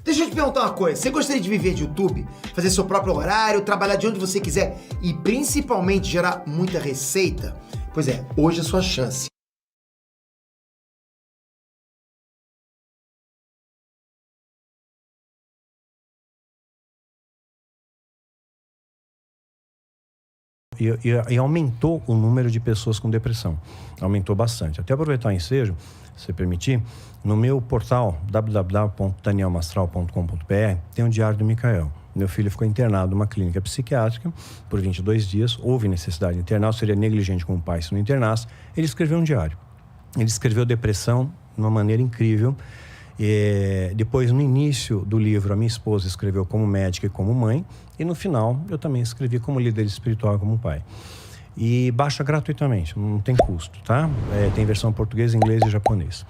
Deixa eu te perguntar uma coisa. Você gostaria de viver de YouTube? Fazer seu próprio horário, trabalhar de onde você quiser e principalmente gerar muita receita? Pois é, hoje é a sua chance. E aumentou o número de pessoas com depressão. Aumentou bastante. Até aproveitar o ensejo, se permitir, no meu portal www.danielmastral.com.br tem um diário do Micael. Meu filho ficou internado numa clínica psiquiátrica por 22 dias. Houve necessidade de internar, seria negligente com o pai se não internasse. Ele escreveu um diário. Ele escreveu depressão de uma maneira incrível. Depois, no início do livro, a minha esposa escreveu como médica e como mãe. E no final, eu também escrevi como líder espiritual e como pai. E baixa gratuitamente, não tem custo, tá? Tem versão português, inglês e japonês.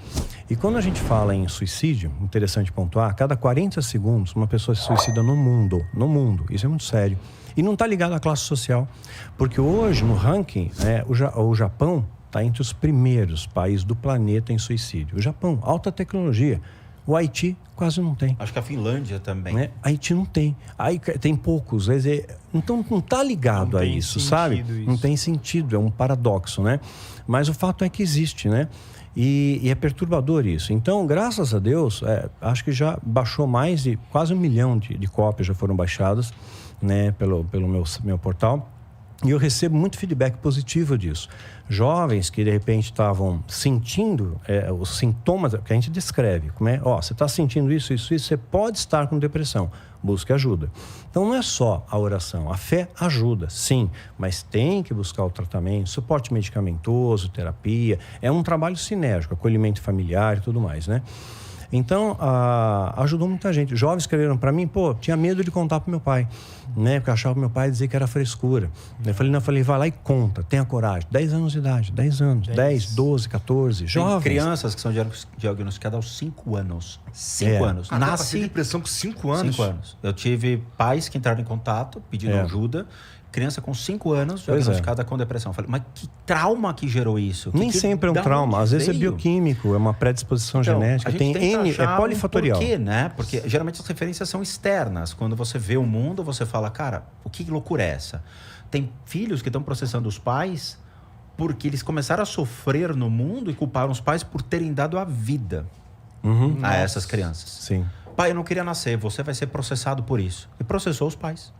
E quando a gente fala em suicídio, interessante pontuar, a cada 40 segundos uma pessoa se suicida no mundo. No mundo, isso é muito sério. E não está ligado à classe social. Porque hoje, no ranking, o Japão está entre os primeiros países do planeta em suicídio. O Japão, alta tecnologia. O Haiti quase não tem. Acho que a Finlândia também. Haiti não tem. Aí tem poucos. Então não está ligado a isso, sabe? Isso. Não tem sentido, é um paradoxo, né? Mas o fato é que existe, né? E é perturbador isso. Então, graças a Deus, acho que já baixou mais de quase 1 milhão de cópias já foram baixadas, né? Pelo meu portal. E eu recebo muito feedback positivo disso. Jovens que, de repente, estavam sentindo os sintomas que a gente descreve. Como você está sentindo isso, você pode estar com depressão. Busque ajuda. Então, não é só a oração. A fé ajuda, sim, mas tem que buscar o tratamento, suporte medicamentoso, terapia. É um trabalho sinérgico, acolhimento familiar e tudo mais, né? Então, ajudou muita gente. Jovens escreveram para mim, tinha medo de contar pro meu pai, né? Porque eu achava que meu pai dizia que era frescura. Eu falei, vai lá e conta, tenha coragem. 10 anos de idade, 10 anos, 10, 12, 14, jovens. Tem crianças que são diagnosticadas aos 5 anos. 5 anos. Nasce depressão com 5 anos? 5 anos. Eu tive pais que entraram em contato, pedindo ajuda. Criança com 5 anos, diagnosticada com depressão. Eu falei, mas que trauma que gerou isso? Nem sempre é um trauma. Às vezes é bioquímico, é uma predisposição genética. Tem N, é polifatorial. Por quê, né? Porque geralmente as referências são externas. Quando você vê o mundo, você fala, cara, que loucura é essa? Tem filhos que estão processando os pais porque eles começaram a sofrer no mundo e culparam os pais por terem dado a vida a essas crianças. Sim. Pai, eu não queria nascer, você vai ser processado por isso. E processou os pais.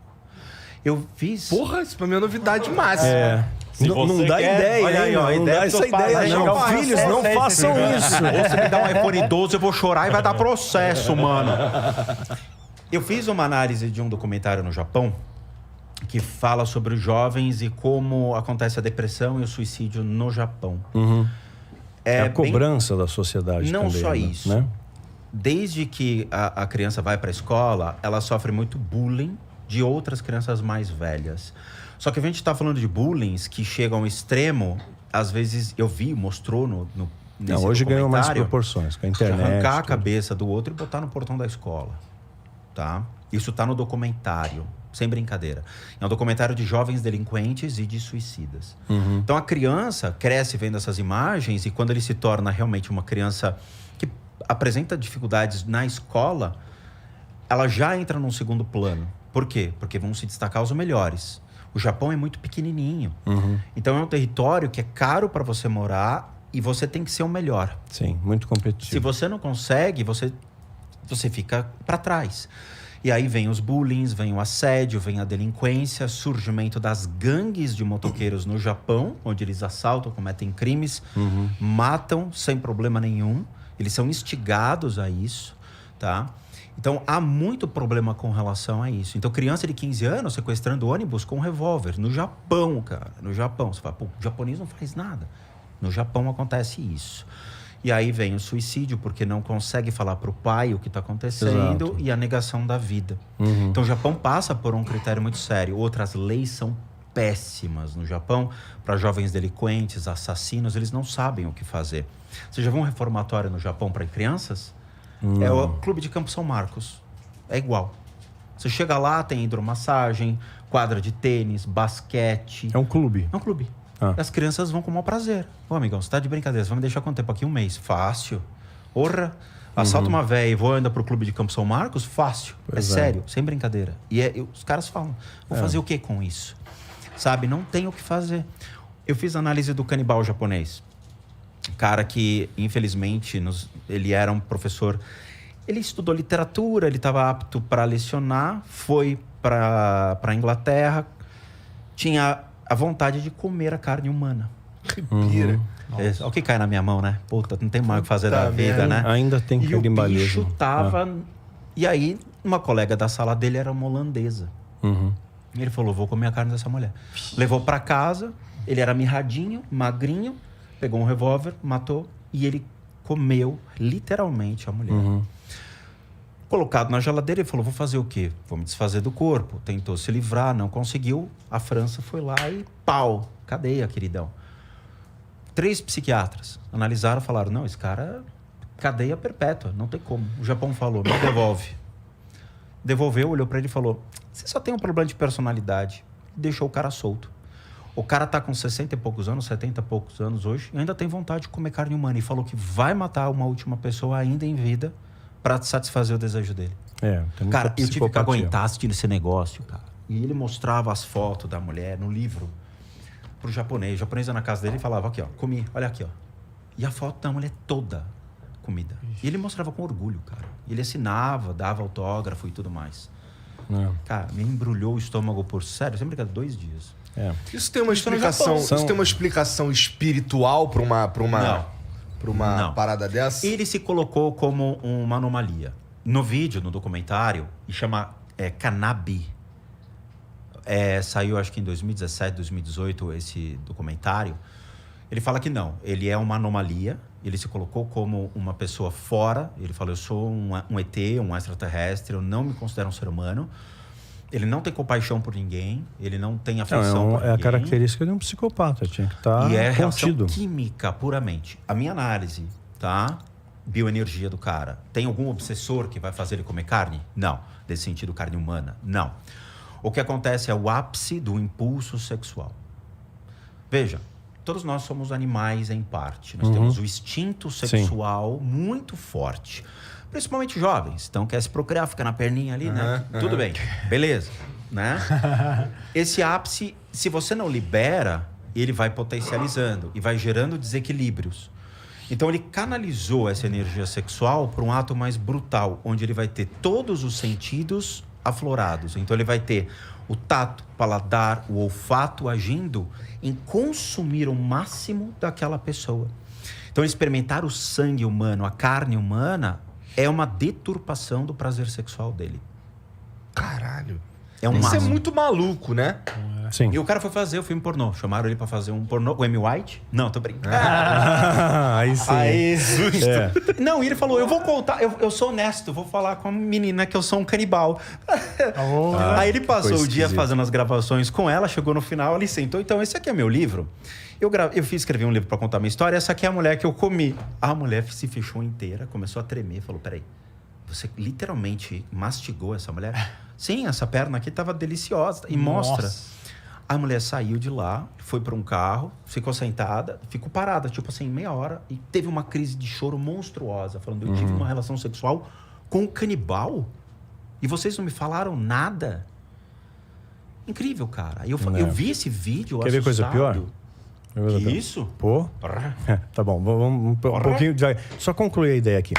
Eu fiz... Porra, isso pra mim é novidade máxima. Não dá ideia, olha aí, ó, não dá essa ideia, não. Filhos, não façam isso. Ou você me dá um iPhone 12, eu vou chorar e vai dar processo, mano. Eu fiz uma análise de um documentário no Japão que fala sobre os jovens e como acontece a depressão e o suicídio no Japão. É a cobrança da sociedade não também. Não só isso. Né? Desde que a criança vai para a escola, ela sofre muito bullying de outras crianças mais velhas. Só que a gente está falando de bullying que chegam ao extremo, às vezes mostrou nesse hoje ganhou mais proporções com a internet. Arrancar a cabeça do outro e botar no portão da escola, tá? Isso está no documentário, sem brincadeira. É um documentário de jovens delinquentes e de suicidas. Então a criança cresce vendo essas imagens e quando ele se torna realmente uma criança que apresenta dificuldades na escola, ela já entra num segundo plano. Por quê? Porque vão se destacar os melhores. O Japão é muito pequenininho. Então é um território que é caro para você morar e você tem que ser o melhor. Sim, muito competitivo. Se você não consegue, você fica para trás. E aí vem os bullying, vem o assédio, vem a delinquência, surgimento das gangues de motoqueiros no Japão, onde eles assaltam, cometem crimes, matam sem problema nenhum. Eles são instigados a isso, tá? Então, há muito problema com relação a isso. Então, criança de 15 anos sequestrando ônibus com um revólver. No Japão, cara. No Japão. Você fala, o japonês não faz nada. No Japão acontece isso. E aí vem o suicídio, porque não consegue falar para o pai o que está acontecendo. Exato. E a negação da vida. Então, o Japão passa por um critério muito sério. Outras leis são péssimas no Japão. Para jovens delinquentes, assassinos, eles não sabem o que fazer. Você já viu um reformatório no Japão para crianças? É o Clube de Campo São Marcos. É igual. Você chega lá, tem hidromassagem, quadra de tênis, basquete. É um clube? É um clube. As crianças vão com o maior prazer. Ô, amigão, você tá de brincadeira, você vai me deixar quanto tempo aqui? 1 mês. Fácil. Porra. Assalto uma véia e vou ainda pro clube de Campo São Marcos? Fácil. Pois é. Sério, sem brincadeira. E os caras falam, vou fazer o que com isso? Sabe, não tem o que fazer. Eu fiz análise do canibal japonês. Cara que, infelizmente, ele era um professor... Ele estudou literatura, ele estava apto para lecionar, foi para a Inglaterra, tinha a vontade de comer a carne humana. Que pira. Olha o que cai na minha mão, né? Puta, não tem mais o que fazer da vida, né? Ainda tem E o canibalismo. bicho tava... E aí, uma colega da sala dele era uma holandesa. E ele falou, vou comer a carne dessa mulher. Levou para casa, ele era mirradinho, magrinho, pegou um revólver, matou e ele comeu literalmente a mulher. Colocado na geladeira, ele falou, vou fazer o quê? Vou me desfazer do corpo. Tentou se livrar, não conseguiu. A França foi lá e pau, cadeia, queridão. 3 psiquiatras analisaram, falaram, não, esse cara, cadeia perpétua, não tem como. O Japão falou, não devolve. Devolveu, olhou pra ele e falou, você só tem um problema de personalidade. Deixou o cara solto. O cara tá com 60 e poucos anos, 70 e poucos anos hoje, e ainda tem vontade de comer carne humana. E falou que vai matar uma última pessoa ainda em vida para satisfazer o desejo dele. Cara, eu tive que aguentar assistindo esse negócio, cara. E ele mostrava as fotos da mulher no livro pro japonês. O japonês ia na casa dele e falava, aqui, ó, comi, olha aqui, ó. E a foto da mulher toda comida. E ele mostrava com orgulho, cara. Ele assinava, dava autógrafo e tudo mais. Cara, me embrulhou o estômago por, sério, sem brincadeira, 2 dias. Isso tem uma explicação, isso tem uma explicação espiritual para uma parada dessa? Ele se colocou como uma anomalia. No vídeo, no documentário, e chama Cannabis. Saiu acho que em 2017, 2018 esse documentário. Ele fala que não, ele é uma anomalia. Ele se colocou como uma pessoa fora. Ele falou, eu sou um ET, um extraterrestre, eu não me considero um ser humano. Ele não tem compaixão por ninguém, ele não tem afeição por ninguém. É a característica de um psicopata, tinha que estar e é contido. Reação química, puramente. A minha análise, tá? Bioenergia do cara. Tem algum obsessor que vai fazer ele comer carne? Não. Desse sentido, carne humana? Não. O que acontece é o ápice do impulso sexual. Veja, todos nós somos animais em parte. Nós temos o instinto sexual muito forte. Principalmente jovens. Então, quer se procriar, fica na perninha ali, né? Tudo bem. Beleza. Né? Esse ápice, se você não libera, ele vai potencializando e vai gerando desequilíbrios. Então, ele canalizou essa energia sexual para um ato mais brutal, onde ele vai ter todos os sentidos aflorados. Então, ele vai ter o tato, o paladar, o olfato agindo em consumir o máximo daquela pessoa. Então, experimentar o sangue humano, a carne humana, é uma deturpação do prazer sexual dele. Caralho. Isso é muito maluco, né? Sim. E o cara foi fazer o filme pornô. Chamaram ele pra fazer um pornô. O Amy White? Não, tô brincando. Aí sim. Aí, justo. Não, e ele falou, eu vou contar, eu sou honesto, vou falar com a menina que eu sou um canibal. Aí ele passou o dia fazendo as gravações com ela, chegou no final, ele sentou, então esse aqui é meu livro. Eu escrevi um livro pra contar minha história, essa aqui é a mulher que eu comi. A mulher se fechou inteira, começou a tremer, falou, peraí, você literalmente mastigou essa mulher? Sim, essa perna aqui tava deliciosa. E mostra. A mulher saiu de lá, foi para um carro, ficou sentada, ficou parada, tipo assim, meia hora, e teve uma crise de choro monstruosa, falando, eu tive uma relação sexual com um canibal? E vocês não me falaram nada? Incrível, cara. Eu vi esse vídeo, quer ver coisa pior? Que isso? Pô. Tá bom, vamos um pouquinho. Só concluir a ideia aqui.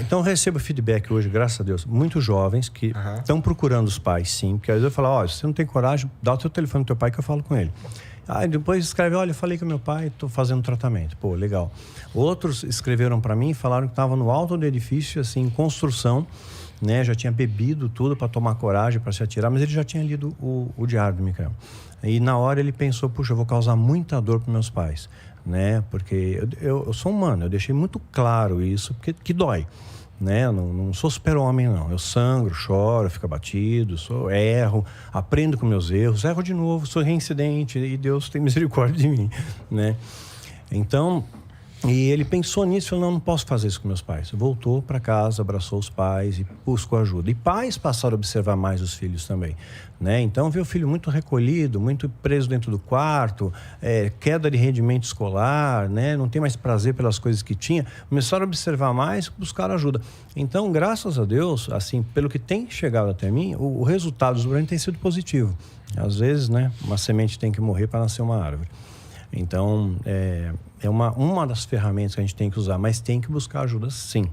Então, eu recebo feedback hoje, graças a Deus, muitos jovens que estão procurando os pais, sim. Porque às vezes eu falo, se você não tem coragem, dá o teu telefone do teu pai que eu falo com ele. Aí depois escreve, olha, eu falei com meu pai, estou fazendo tratamento. Pô, legal. Outros escreveram para mim e falaram que estavam no alto do edifício, assim, em construção, né? Já tinha bebido tudo para tomar coragem, para se atirar, mas ele já tinha lido o diário do Micael. E na hora ele pensou, puxa, eu vou causar muita dor para meus pais, né? Porque eu sou humano, eu deixei muito claro isso, porque que dói, né? Eu não sou super-homem, não. Eu sangro, choro, fico abatido, erro, aprendo com meus erros, erro de novo, sou reincidente e Deus tem misericórdia de mim, né? Então, E ele pensou nisso e falou, não posso fazer isso com meus pais. Voltou para casa, abraçou os pais e buscou ajuda. E pais passaram a observar mais os filhos também, né? Então, vê o filho muito recolhido, muito preso dentro do quarto, queda de rendimento escolar, né? Não tem mais prazer pelas coisas que tinha. Começaram a observar mais, buscaram ajuda. Então, graças a Deus, assim, pelo que tem chegado até mim, o resultado dos problemas tem sido positivo. Às vezes, né, uma semente tem que morrer para nascer uma árvore. Então, é uma das ferramentas que a gente tem que usar, mas tem que buscar ajuda, sim.